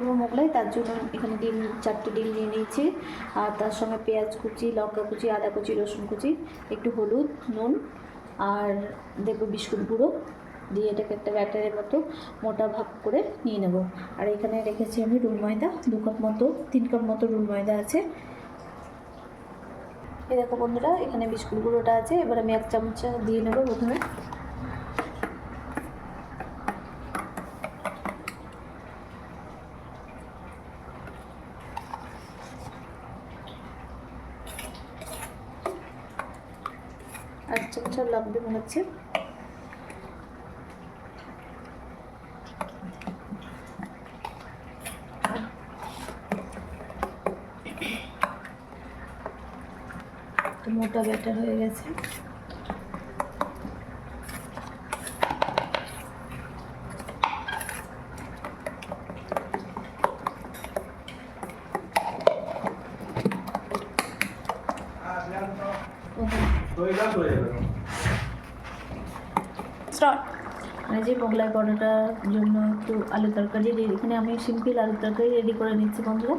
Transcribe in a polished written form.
বানাবো মোগলাই, তার জন্য এখানে ডিম 4টে ডিম নিয়ে নিয়েছি, আর তার সঙ্গে পেঁয়াজ কুচি, লঙ্কা কুচি, আদা কুচি, রসুন কুচি, একটু হলুদ, নুন আর দেখবো বিস্কুট গুঁড়ো দিয়ে এটাকে একটা ব্যাটারের মতো মোটা ভাগ করে নিয়ে নেব। আর এখানে রেখেছি আমি রুল ময়দা 2 কাপ মতো, 3 কাপ মতো রুল ময়দা আছে। এই দেখো বন্ধুরা, এখানে বিস্কুট গুঁড়োটা আছে। এবার আমি 1 চামচ দিয়ে নেব প্রথমে। আর চামচ লাগবে মনে হচ্ছে। মোটা ব্যাটার হয়ে গেছে। যে মোগলাই পরোটার জন্য একটু আলু তরকারি, এখানে আমি সিম্পল আলু তরকারি রেডি করে নিচ্ছি বন্ধুরা।